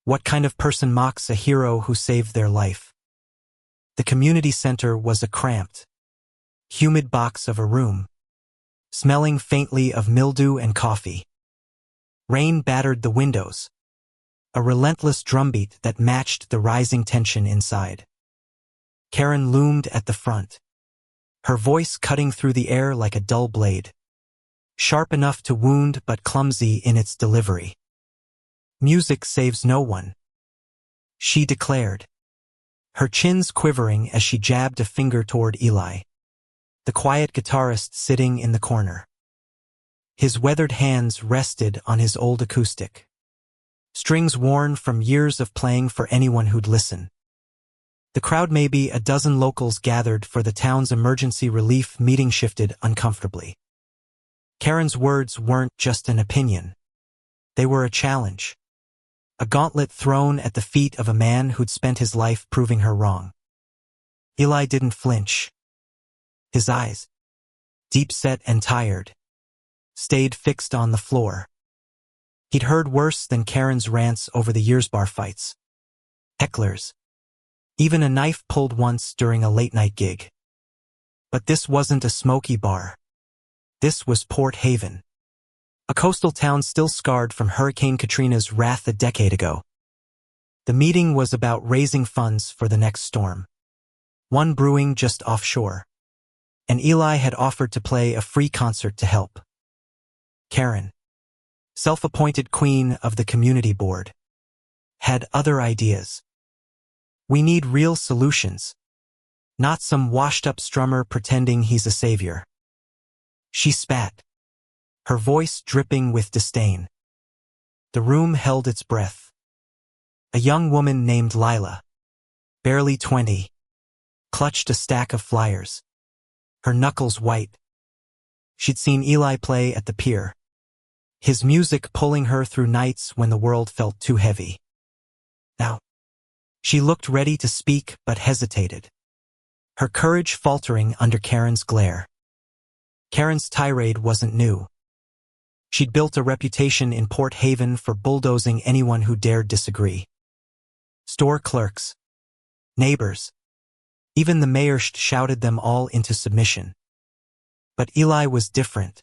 What kind of person mocks a hero who saved their life? The community center was a cramped, humid box of a room, smelling faintly of mildew and coffee. Rain battered the windows, a relentless drumbeat that matched the rising tension inside. Karen loomed at the front, her voice cutting through the air like a dull blade, sharp enough to wound but clumsy in its delivery. "Music saves no one," she declared, her chins quivering as she jabbed a finger toward Eli, the quiet guitarist sitting in the corner. His weathered hands rested on his old acoustic, strings worn from years of playing for anyone who'd listen. The crowd, maybe a dozen locals gathered for the town's emergency relief meeting, shifted uncomfortably. Karen's words weren't just an opinion. They were a challenge. A gauntlet thrown at the feet of a man who'd spent his life proving her wrong. Eli didn't flinch. His eyes, deep-set and tired, stayed fixed on the floor. He'd heard worse than Karen's rants over the years, bar fights, hecklers, even a knife pulled once during a late-night gig. But this wasn't a smoky bar. This was Port Haven, a coastal town still scarred from Hurricane Katrina's wrath a decade ago. The meeting was about raising funds for the next storm, one brewing just offshore, and Eli had offered to play a free concert to help. Karen, self-appointed queen of the community board, had other ideas. "We need real solutions, not some washed-up strummer pretending he's a savior." She spat, her voice dripping with disdain. The room held its breath. A young woman named Lila, barely 20, clutched a stack of flyers, her knuckles white. She'd seen Eli play at the pier, his music pulling her through nights when the world felt too heavy. Now, she looked ready to speak but hesitated, her courage faltering under Karen's glare. Karen's tirade wasn't new. She'd built a reputation in Port Haven for bulldozing anyone who dared disagree. Store clerks, neighbors, even the mayor shouted them all into submission. But Eli was different.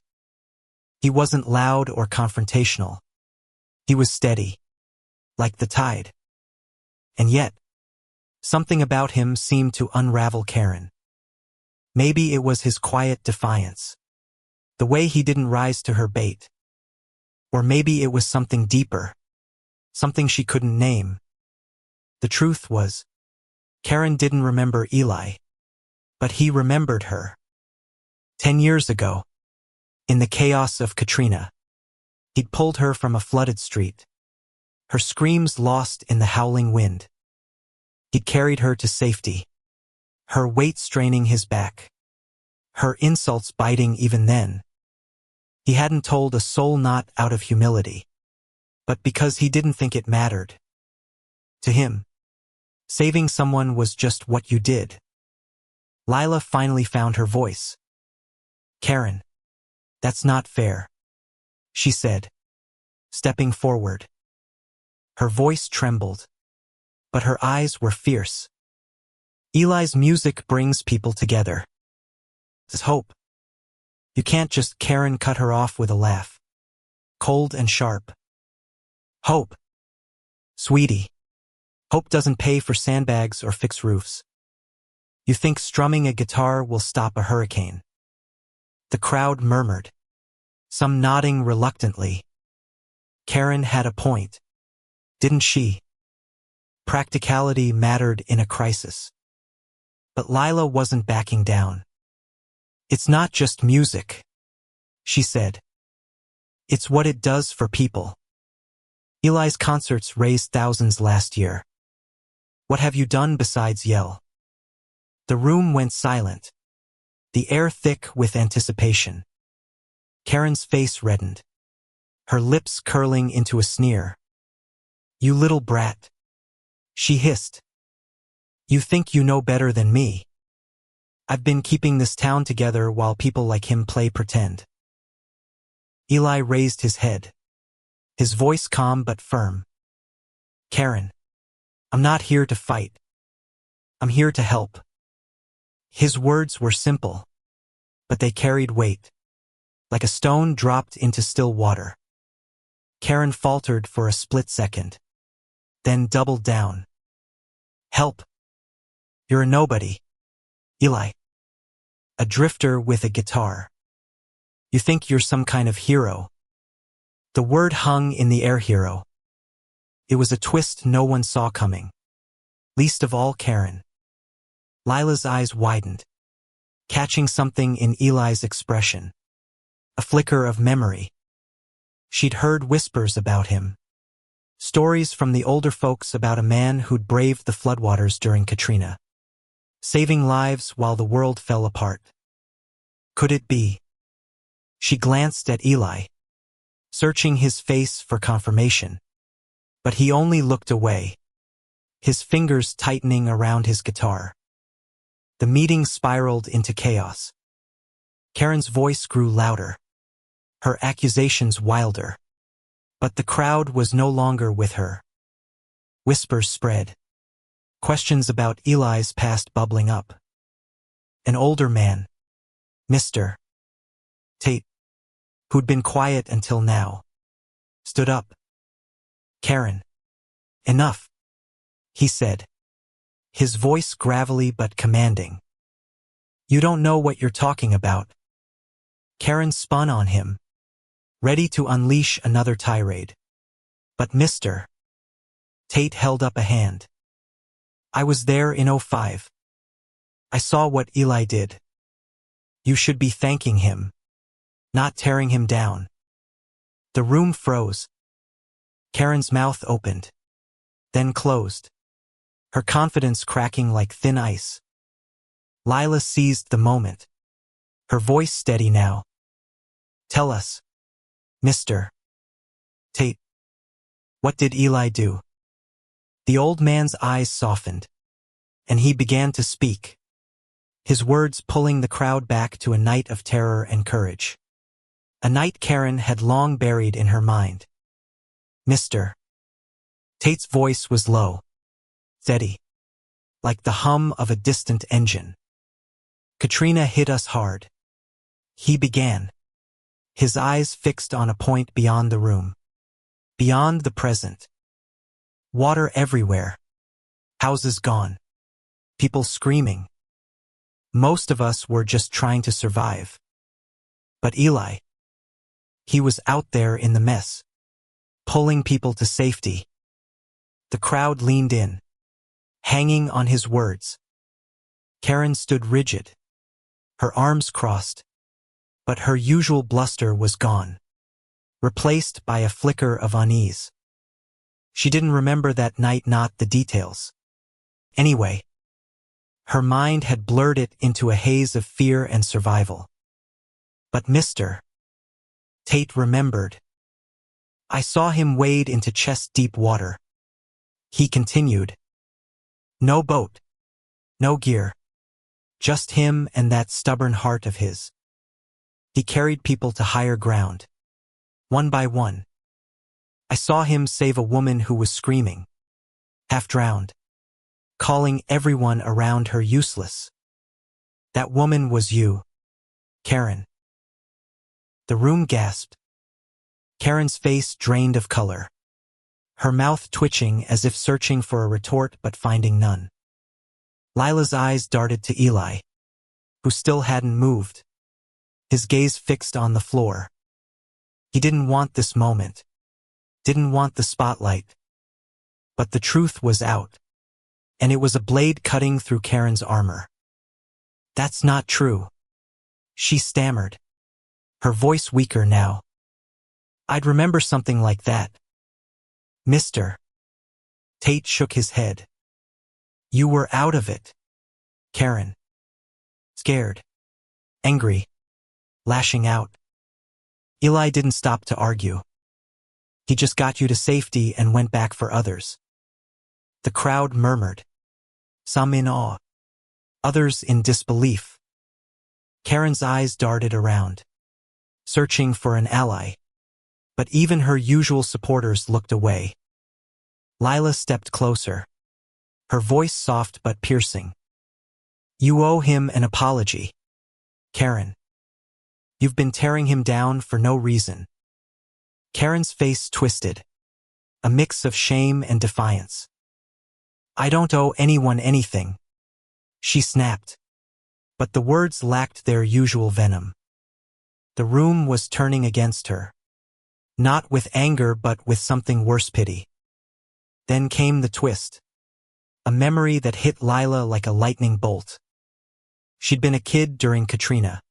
He wasn't loud or confrontational. He was steady, like the tide. And yet, something about him seemed to unravel Karen. Maybe it was his quiet defiance, the way he didn't rise to her bait. Or maybe it was something deeper, something she couldn't name. The truth was, Karen didn't remember Eli, but he remembered her. 10 years ago, in the chaos of Katrina, he'd pulled her from a flooded street, her screams lost in the howling wind. He'd carried her to safety, her weight straining his back, her insults biting even then. He hadn't told a soul, not out of humility, but because he didn't think it mattered. To him, saving someone was just what you did. Lila finally found her voice. "Karen, that's not fair," she said, stepping forward. Her voice trembled, but her eyes were fierce. "Eli's music brings people together. There's hope. You can't just..." Karen cut her off with a laugh, cold and sharp. "Hope? Sweetie, hope doesn't pay for sandbags or fix roofs. You think strumming a guitar will stop a hurricane?" The crowd murmured, some nodding reluctantly. Karen had a point, didn't she? Practicality mattered in a crisis. But Lila wasn't backing down. "It's not just music," she said. "It's what it does for people. Eli's concerts raised thousands last year. What have you done besides yell?" The room went silent, the air thick with anticipation. Karen's face reddened, her lips curling into a sneer. "You little brat," she hissed. "You think you know better than me? I've been keeping this town together while people like him play pretend." Eli raised his head, his voice calm but firm. Karen, I'm not here to fight. I'm here to help. His words were simple, but they carried weight, like a stone dropped into still water. Karen faltered for a split second, then doubled down. Help. You're a nobody. Eli. A drifter with a guitar. You think you're some kind of hero. The word hung in the air, hero. It was a twist no one saw coming. Least of all Karen. Lila's eyes widened, catching something in Eli's expression. A flicker of memory. She'd heard whispers about him. Stories from the older folks about a man who'd braved the floodwaters during Katrina, saving lives while the world fell apart. Could it be? She glanced at Eli, searching his face for confirmation. But he only looked away, his fingers tightening around his guitar. The meeting spiraled into chaos. Karen's voice grew louder, her accusations wilder. But the crowd was no longer with her. Whispers spread, questions about Eli's past bubbling up. An older man, Mr. Tate, who'd been quiet until now, stood up. Karen. Enough, he said, his voice gravelly but commanding. You don't know what you're talking about. Karen spun on him, ready to unleash another tirade. But Mr. Tate held up a hand. I was there in 2005. I saw what Eli did. You should be thanking him, not tearing him down. The room froze. Karen's mouth opened, then closed, her confidence cracking like thin ice. Lila seized the moment, her voice steady now. Tell us, Mr. Tate, what did Eli do? The old man's eyes softened, and he began to speak, his words pulling the crowd back to a night of terror and courage. A night Karen had long buried in her mind. Mr. Tate's voice was low, steady, like the hum of a distant engine. Katrina hit us hard. He began, his eyes fixed on a point beyond the room, beyond the present. Water everywhere, houses gone, people screaming. Most of us were just trying to survive. But Eli, he was out there in the mess, pulling people to safety. The crowd leaned in, hanging on his words. Karen stood rigid, her arms crossed, but her usual bluster was gone, replaced by a flicker of unease. She didn't remember that night, not the details. Anyway, her mind had blurred it into a haze of fear and survival. But Mr. Tate remembered. I saw him wade into chest-deep water. He continued. No boat, no gear, just him and that stubborn heart of his. He carried people to higher ground, one by one. I saw him save a woman who was screaming, half drowned, calling everyone around her useless. That woman was you, Karen. The room gasped. Karen's face drained of color, her mouth twitching as if searching for a retort but finding none. Lila's eyes darted to Eli, who still hadn't moved, his gaze fixed on the floor. He didn't want this moment, didn't want the spotlight. But the truth was out, and it was a blade cutting through Karen's armor. That's not true, she stammered, her voice weaker now. I'd remember something like that. Mr. Tate shook his head. You were out of it, Karen. Scared, angry, lashing out. Eli didn't stop to argue. He just got you to safety and went back for others. The crowd murmured, some in awe, others in disbelief. Karen's eyes darted around, searching for an ally. But even her usual supporters looked away. Lila stepped closer, her voice soft but piercing. You owe him an apology, Karen. You've been tearing him down for no reason. Karen's face twisted, a mix of shame and defiance. I don't owe anyone anything, she snapped. But the words lacked their usual venom. The room was turning against her. Not with anger but with something worse, pity. Then came the twist. A memory that hit Lila like a lightning bolt. She'd been a kid during Katrina,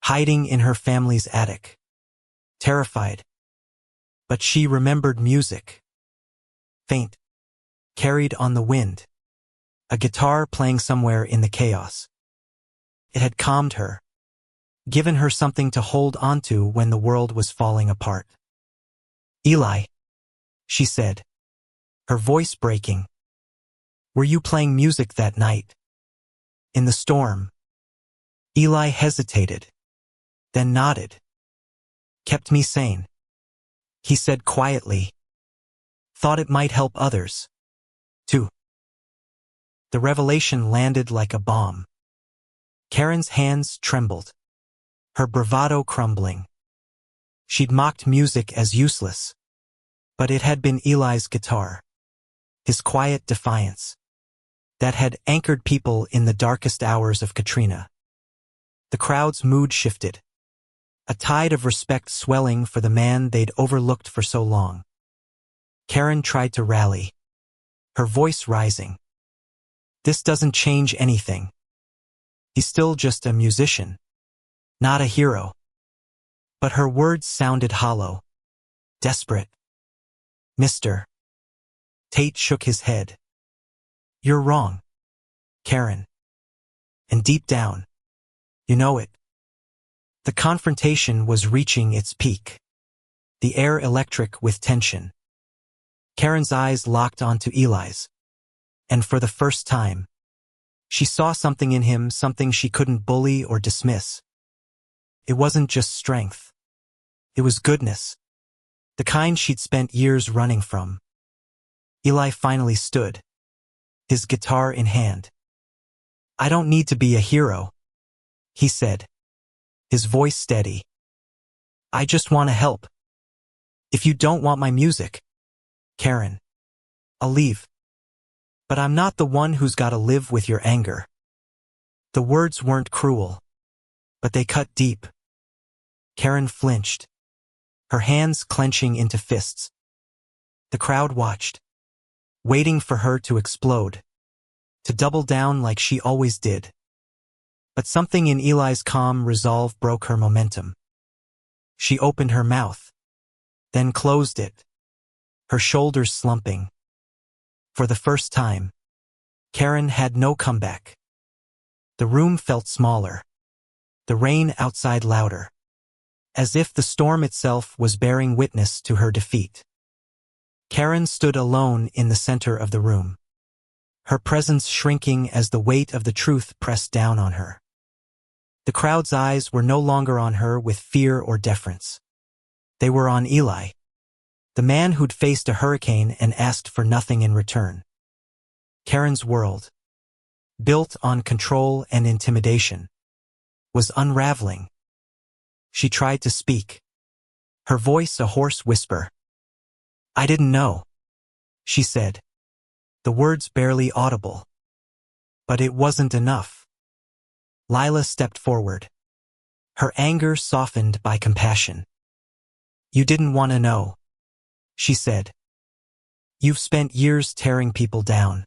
hiding in her family's attic, terrified. But she remembered music. Faint, carried on the wind. A guitar playing somewhere in the chaos. It had calmed her, given her something to hold onto when the world was falling apart. Eli, she said, her voice breaking. Were you playing music that night? In the storm? Eli hesitated, then nodded. Kept me sane, he said quietly. Thought it might help others, too. The revelation landed like a bomb. Karen's hands trembled, her bravado crumbling. She'd mocked music as useless, but it had been Eli's guitar, his quiet defiance, that had anchored people in the darkest hours of Katrina. The crowd's mood shifted, a tide of respect swelling for the man they'd overlooked for so long. Karen tried to rally, her voice rising. This doesn't change anything. He's still just a musician, not a hero. But her words sounded hollow, desperate. Mr. Tate shook his head. You're wrong, Karen. And deep down, you know it. The confrontation was reaching its peak, the air electric with tension. Karen's eyes locked onto Eli's, and for the first time, she saw something in him, something she couldn't bully or dismiss. It wasn't just strength. It was goodness, the kind she'd spent years running from. Eli finally stood, his guitar in hand. I don't need to be a hero, he said, his voice steady. I just want to help. If you don't want my music, Karen, I'll leave. But I'm not the one who's got to live with your anger. The words weren't cruel, but they cut deep. Karen flinched, her hands clenching into fists. The crowd watched, waiting for her to explode, to double down like she always did. But something in Eli's calm resolve broke her momentum. She opened her mouth, then closed it, her shoulders slumping. For the first time, Karen had no comeback. The room felt smaller, the rain outside louder, as if the storm itself was bearing witness to her defeat. Karen stood alone in the center of the room, her presence shrinking as the weight of the truth pressed down on her. The crowd's eyes were no longer on her with fear or deference. They were on Eli, the man who'd faced a hurricane and asked for nothing in return. Karen's world, built on control and intimidation, was unraveling. She tried to speak, her voice a hoarse whisper. I didn't know, she said, the words barely audible. But it wasn't enough. Lila stepped forward, her anger softened by compassion. You didn't want to know, she said. You've spent years tearing people down,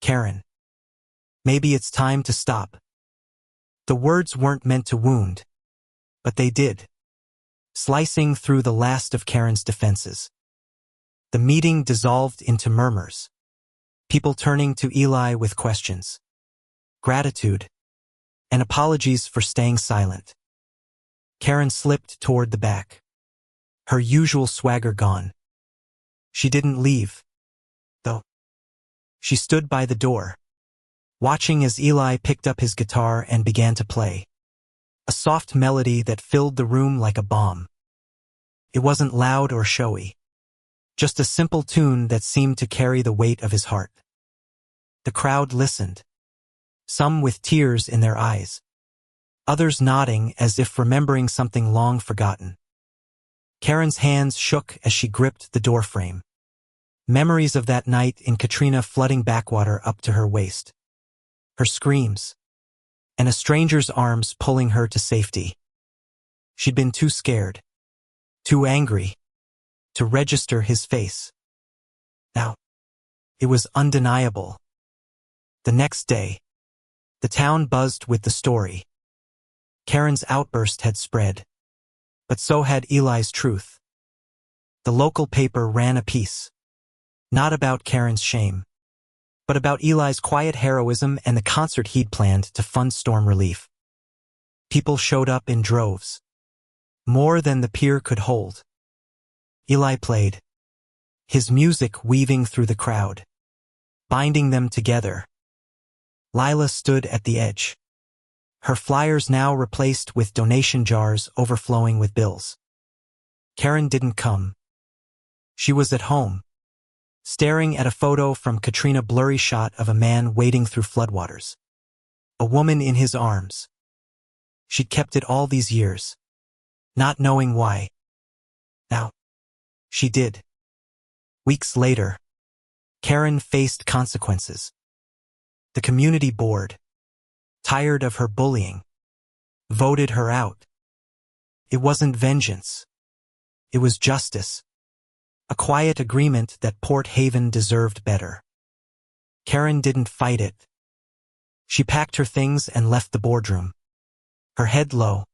Karen. Maybe it's time to stop. The words weren't meant to wound, but they did, slicing through the last of Karen's defenses. The meeting dissolved into murmurs, people turning to Eli with questions, gratitude, and apologies for staying silent. Karen slipped toward the back, her usual swagger gone. She didn't leave, though. She stood by the door, watching as Eli picked up his guitar and began to play, a soft melody that filled the room like a bomb. It wasn't loud or showy, Just a simple tune that seemed to carry the weight of his heart. The crowd listened, some with tears in their eyes, others nodding as if remembering something long forgotten. Karen's hands shook as she gripped the doorframe. Memories of that night in Katrina flooding backwater up to her waist. Her screams, and a stranger's arms pulling her to safety. She'd been too scared, too angry, to register his face. Now, it was undeniable. The next day, the town buzzed with the story. Karen's outburst had spread, but so had Eli's truth. The local paper ran a piece, not about Karen's shame, but about Eli's quiet heroism and the concert he'd planned to fund storm relief. People showed up in droves, more than the pier could hold. Eli played, his music weaving through the crowd, binding them together. Lila stood at the edge, her flyers now replaced with donation jars overflowing with bills. Karen didn't come. She was at home, staring at a photo from Katrina, blurry shot of a man wading through floodwaters. A woman in his arms. She'd kept it all these years, not knowing why. Now, she did. Weeks later, Karen faced consequences. The community board, tired of her bullying, voted her out. It wasn't vengeance. It was justice. A quiet agreement that Port Haven deserved better. Karen didn't fight it. She packed her things and left the boardroom, her head low.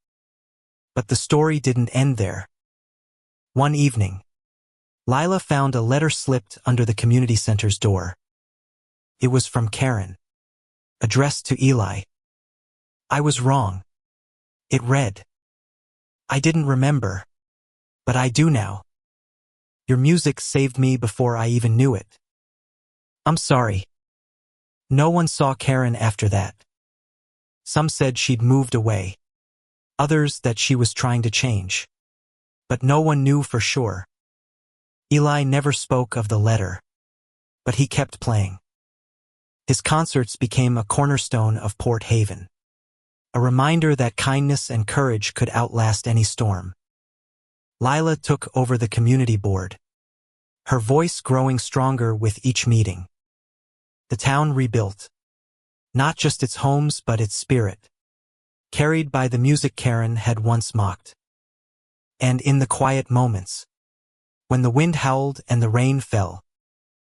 But the story didn't end there. One evening, Lila found a letter slipped under the community center's door. It was from Karen, addressed to Eli. I was wrong. It read, I didn't remember, but I do now. Your music saved me before I even knew it. I'm sorry. No one saw Karen after that. Some said she'd moved away. Others that she was trying to change. But no one knew for sure. Eli never spoke of the letter, but he kept playing. His concerts became a cornerstone of Port Haven. A reminder that kindness and courage could outlast any storm. Lila took over the community board, her voice growing stronger with each meeting. The town rebuilt, not just its homes but its spirit, carried by the music Karen had once mocked. And in the quiet moments, when the wind howled and the rain fell,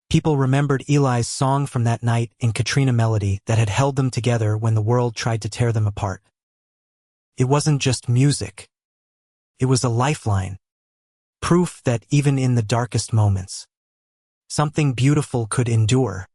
people remembered Eli's song from that night in Katrina, melody that had held them together when the world tried to tear them apart. It wasn't just music. It was a lifeline, proof that even in the darkest moments, something beautiful could endure.